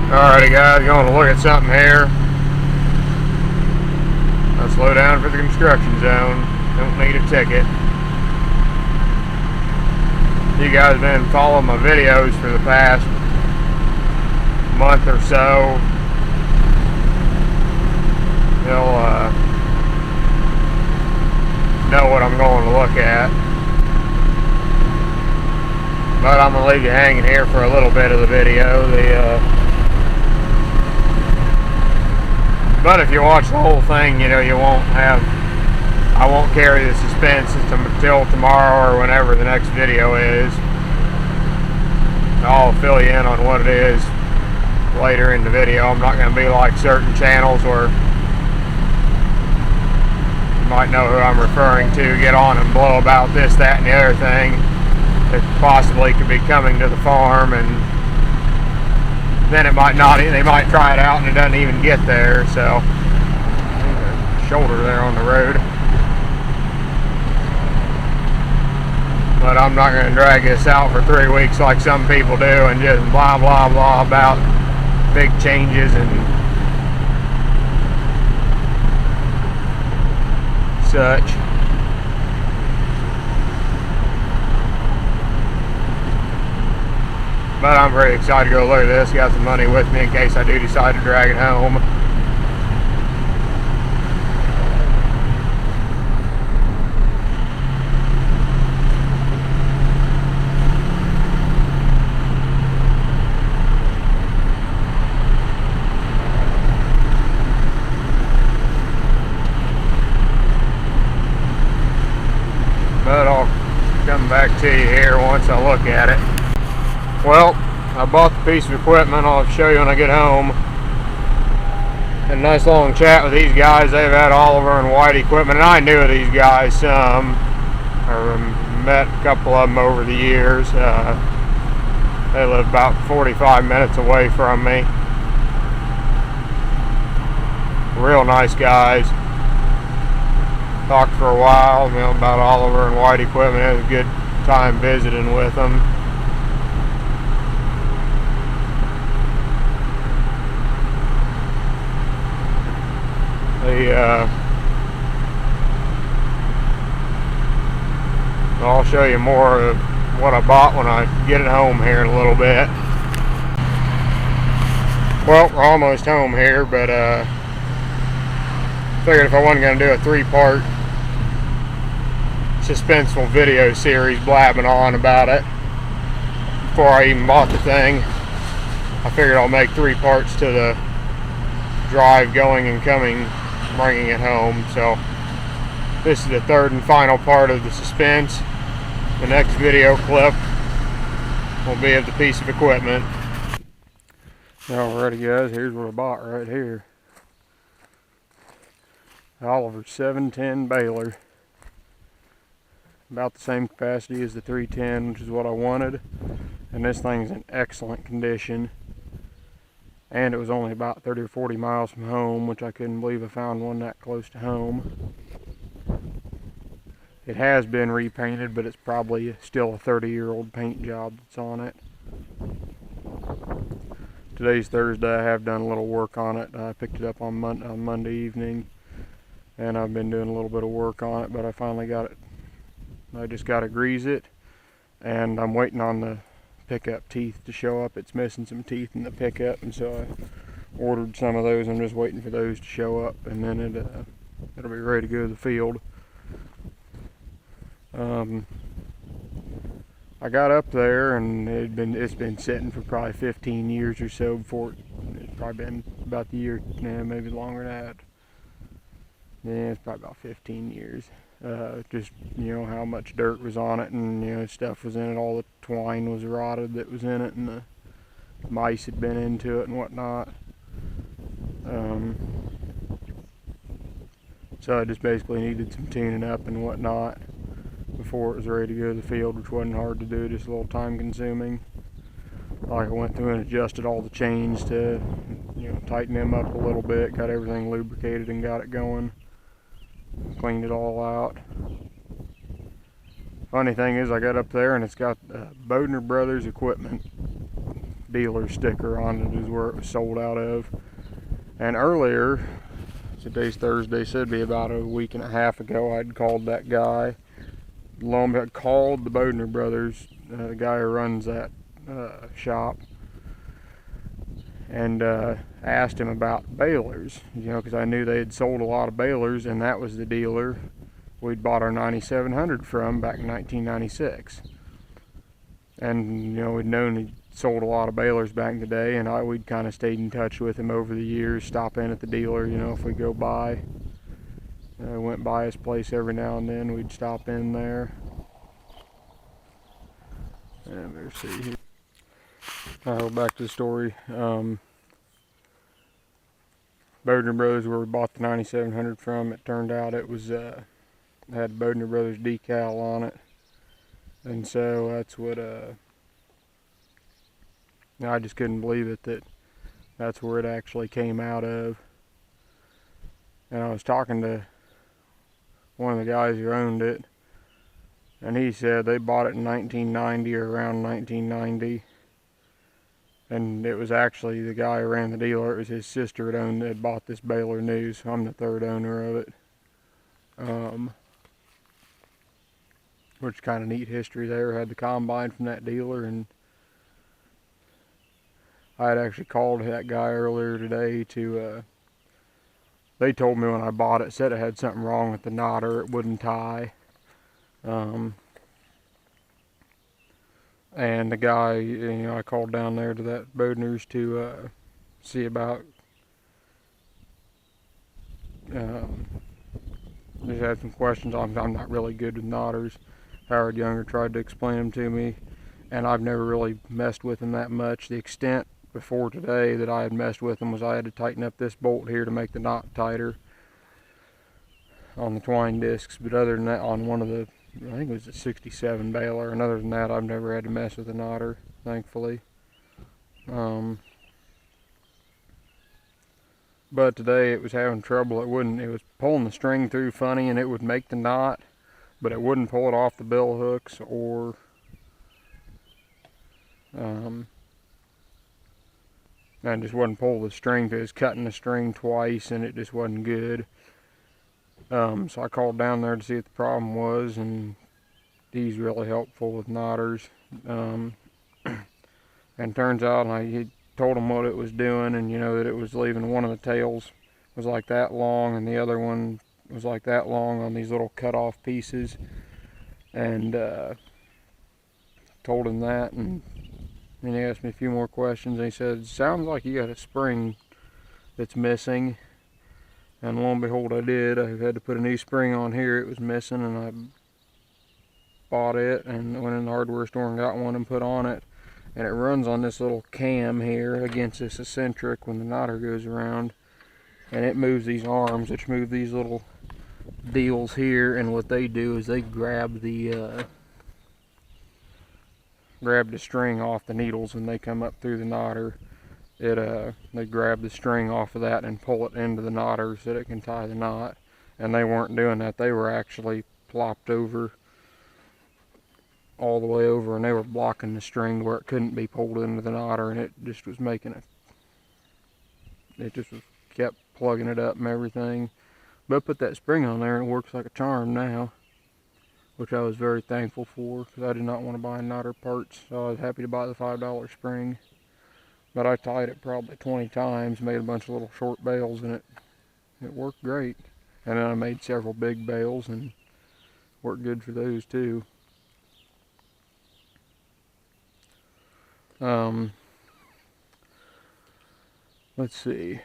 Alrighty guys, going to look at something here. I'll slow down for the construction zone. Don't need a ticket. You guys have been following my videos for the past month or so. You'll know what I'm going to look at. But I'm going to leave you hanging here for a little bit of the video. But if you watch the whole thing, you know I won't carry the suspense until tomorrow or whenever the next video is. I'll fill you in on what it is later in the video. I'm not going to be like certain channels where you might know who I'm referring to, get on and blow about this, that, and the other thing that possibly could be coming to the farm, and then it might not. They might try it out and it doesn't even get there. So, shoulder there on the road. But I'm not going to drag this out for 3 weeks like some people do and just blah blah blah about big changes and such. But I'm very excited to go look at this. Got some money with me in case I do decide to drag it home. But I'll come back to you here once I look at it. Well, I bought the piece of equipment. I'll show you when I get home. Had a nice long chat with these guys. They've had Oliver and White equipment, and I knew of these guys some. I met a couple of them over the years. They live about 45 minutes away from me. Real nice guys. Talked for a while, about Oliver and White equipment. It was a good time visiting with them. I'll show you more of what I bought when I get it home here in a little bit. Well, we're almost home here, but figured if I wasn't going to do a 3-part suspenseful video series blabbing on about it before I even bought the thing, I figured I'll make 3 parts to the drive going and coming, bringing it home. So this is the 3rd and final part of the suspense. The next video clip will be of the piece of equipment. Alrighty guys, here's what I bought right here. Oliver 710 baler. About the same capacity as the 310, which is what I wanted. And this thing's in excellent condition. And it was only about 30 or 40 miles from home, which I couldn't believe I found one that close to home. It has been repainted, but it's probably still a 30-year-old paint job that's on it. Today's Thursday. I have done a little work on it. I picked it up on Monday evening, and I've been doing a little bit of work on it, but I finally got it. I just got to grease it, and I'm waiting on the pickup teeth to show up. It's missing some teeth in the pickup, and so I ordered some of those. I'm just waiting for those to show up, and then it'll be ready to go to the field. I got up there, and it's been sitting for probably 15 years or so before it's probably been about the year, maybe longer than that. Yeah, it's probably about 15 years. Just how much dirt was on it, and stuff was in it. All the twine was rotted that was in it, and the mice had been into it and whatnot. So I just basically needed some tuning up and whatnot before it was ready to go to the field, which wasn't hard to do, just a little time consuming. Like I went through and adjusted all the chains to tighten them up a little bit, got everything lubricated and got it going, cleaned it all out. Funny thing is, I got up there and it's got Bodner Brothers equipment dealer sticker on it is where it was sold out of. And earlier, today's Thursday, so it'd be about a week and a half ago, I'd called that guy. I called the Bodner brothers, the guy who runs that shop, and asked him about balers, because I knew they had sold a lot of balers, and that was the dealer we'd bought our 9700 from back in 1996. And we'd known he'd sold a lot of balers back in the day, and we'd kind of stayed in touch with him over the years, stop in at the dealer, if we go by. I went by his place every now and then, we'd stop in there. And let's see here. Back to the story. Bodner Brothers, where we bought the 9700 from, it turned out it was had Bodner Brothers decal on it, and so that's what I just couldn't believe it that that's where it actually came out of. And I was talking to one of the guys who owned it, and he said they bought it in 1990 or around 1990. And it was actually the guy who ran the dealer. It was his sister had bought this baler new, so I'm the third owner of it. Which kind of neat history there. Had the combine from that dealer, and I had actually called that guy earlier today to. They told me when I bought it, said it had something wrong with the knotter, it wouldn't tie. And the guy, I called down there to that Bodner's to see about, just had some questions. I'm not really good with knotters. Howard Younger tried to explain them to me, and I've never really messed with them that much. The extent before today that I had messed with them was I had to tighten up this bolt here to make the knot tighter on the twine discs, but other than that, on one of the, I think it was a 67 baler, and other than that, I've never had to mess with a knotter, thankfully. But today it was having trouble. It was pulling the string through funny, and it would make the knot, but it wouldn't pull it off the bill hooks, or and just wouldn't pull the string. It was cutting the string twice, and it just wasn't good. So I called down there to see what the problem was, and he's really helpful with knotters. And turns out, he told him what it was doing, and that it was leaving one of the tails was like that long, and the other one was like that long on these little cut off pieces. And told him that, and then he asked me a few more questions, and he said, "Sounds like you got a spring that's missing." And lo and behold, I did. I had to put a new spring on here. It was missing, and I bought it and went in the hardware store and got one and put on it. And it runs on this little cam here against this eccentric when the knotter goes around. And it moves these arms, which move these little deals here. And what they do is they grab the string off the needles when they come up through the knotter. They grab the string off of that and pull it into the knotter so that it can tie the knot. And they weren't doing that. They were actually plopped over, all the way over, and they were blocking the string where it couldn't be pulled into the knotter, and it just was kept plugging it up and everything. But I put that spring on there and it works like a charm now, which I was very thankful for, because I did not want to buy knotter parts, so I was happy to buy the $5 spring. But I tied it probably 20 times, made a bunch of little short bales, and it worked great. And then I made several big bales, and worked good for those too. Let's see.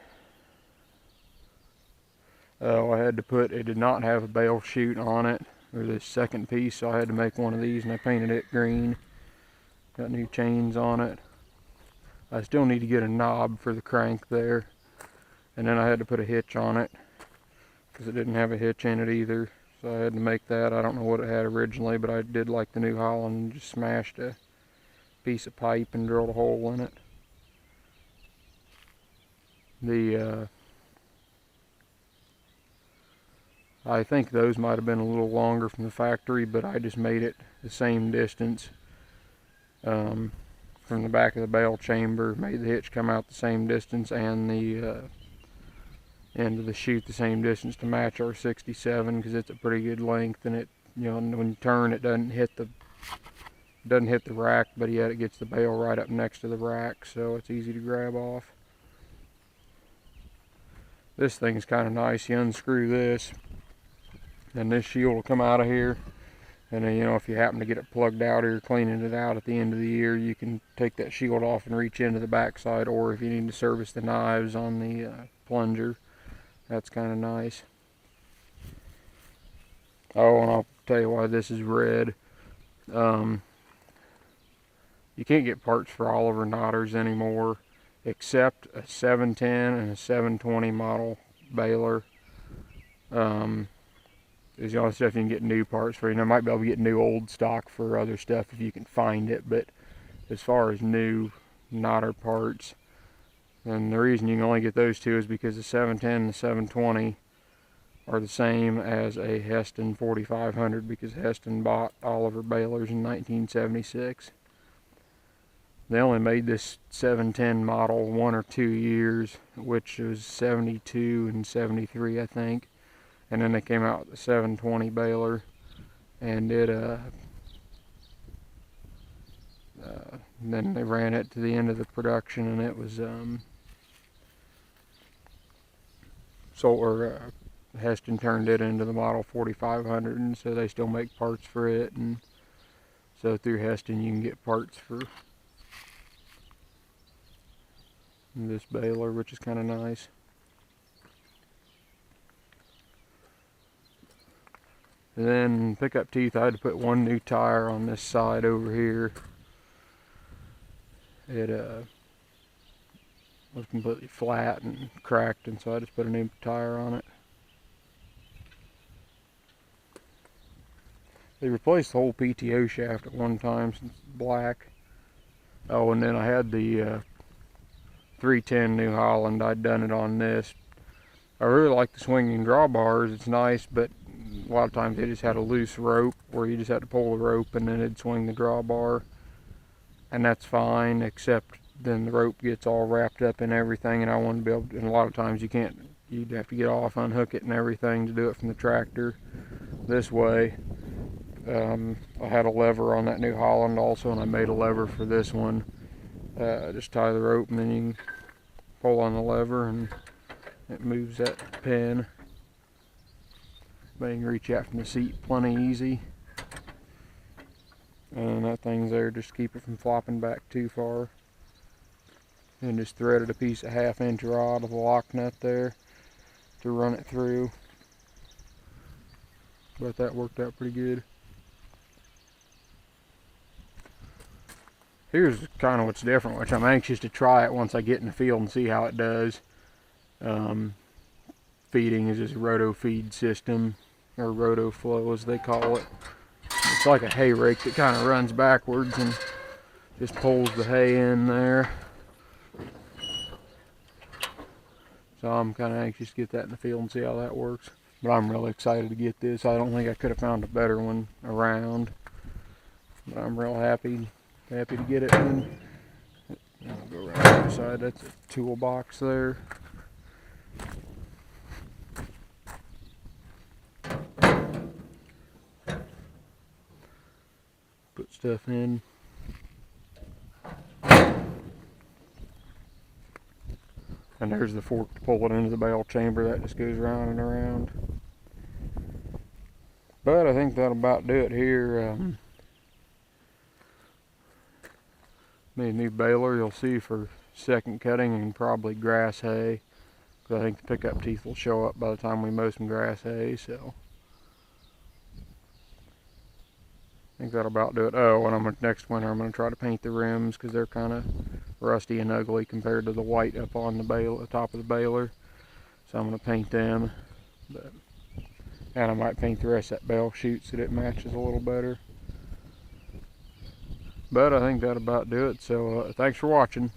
Oh, it did not have a bale chute on it, or this second piece, so I had to make one of these, and I painted it green. Got new chains on it. I still need to get a knob for the crank there, and then I had to put a hitch on it because it didn't have a hitch in it either, so I had to make that. I don't know what it had originally, but I did like the New Holland and just smashed a piece of pipe and drilled a hole in it. I think those might have been a little longer from the factory, but I just made it the same distance from the back of the bale chamber, made the hitch come out the same distance and the end of the chute the same distance to match our 67, because it's a pretty good length, and it, you know, when you turn, it doesn't hit the rack, but yet it gets the bale right up next to the rack, so it's easy to grab off. This thing's kind of nice. You unscrew this, and this shield will come out of here. And then, you know, if you happen to get it plugged out or you're cleaning it out at the end of the year, you can take that shield off and reach into the backside, or if you need to service the knives on the plunger, that's kind of nice. Oh, and I'll tell you why this is red. You can't get parts for Oliver Knotters anymore, except a 710 and a 720 model baler. Is the only stuff you can get new parts for. You know, might be able to get new old stock for other stuff if you can find it, but as far as new Knotter parts, and the reason you can only get those two is because the 710 and the 720 are the same as a Heston 4500, because Heston bought Oliver balers in 1976. They only made this 710 model 1 or 2 years, which was 72 and 73, I think. And then they came out with the 720 baler, and then they ran it to the end of the production, and it was Heston turned it into the model 4500, and so they still make parts for it, and so through Heston you can get parts for this baler, which is kind of nice. And then pickup teeth, I had to put one new tire on this side over here. It was completely flat and cracked, and so I just put a new tire on it. They replaced the whole PTO shaft at one time since it's black. Oh, and then I had the 310 New Holland. I'd done it on this. I really like the swinging drawbars. It's nice, but a lot of times they just had a loose rope where you just had to pull the rope and then it'd swing the drawbar, and that's fine, except then the rope gets all wrapped up in everything, and I want to be able to, and a lot of times you'd have to get off, unhook it and everything to do it from the tractor. This way, I had a lever on that New Holland also, and I made a lever for this one. Just tie the rope and then you can pull on the lever and it moves that pin. But you can reach out from the seat plenty easy. And that thing's there just to keep it from flopping back too far. And just threaded a piece of 1/2 inch rod of the lock nut there to run it through. But that worked out pretty good. Here's kind of what's different, which I'm anxious to try it once I get in the field and see how it does. Feeding is this roto feed system, or roto flow as they call it. It's like a hay rake that kind of runs backwards and just pulls the hay in there. So I'm kind of anxious to get that in the field and see how that works. But I'm really excited to get this. I don't think I could have found a better one around. But I'm real happy to get it. And I'll go around the other side. That's a toolbox there. Put stuff in. And there's the fork to pull it into the bale chamber. That just goes around and around. But I think that'll about do it here. Made a new baler, you'll see, for second cutting and probably grass hay. Because I think the pickup teeth will show up by the time we mow some grass hay, so. I think that'll about do it. Oh, and next winter I'm going to try to paint the rims because they're kind of rusty and ugly compared to the white up on the top of the baler. So I'm going to paint them. And I might paint the rest of that bale chute so that it matches a little better. But I think that'll about do it. So thanks for watching.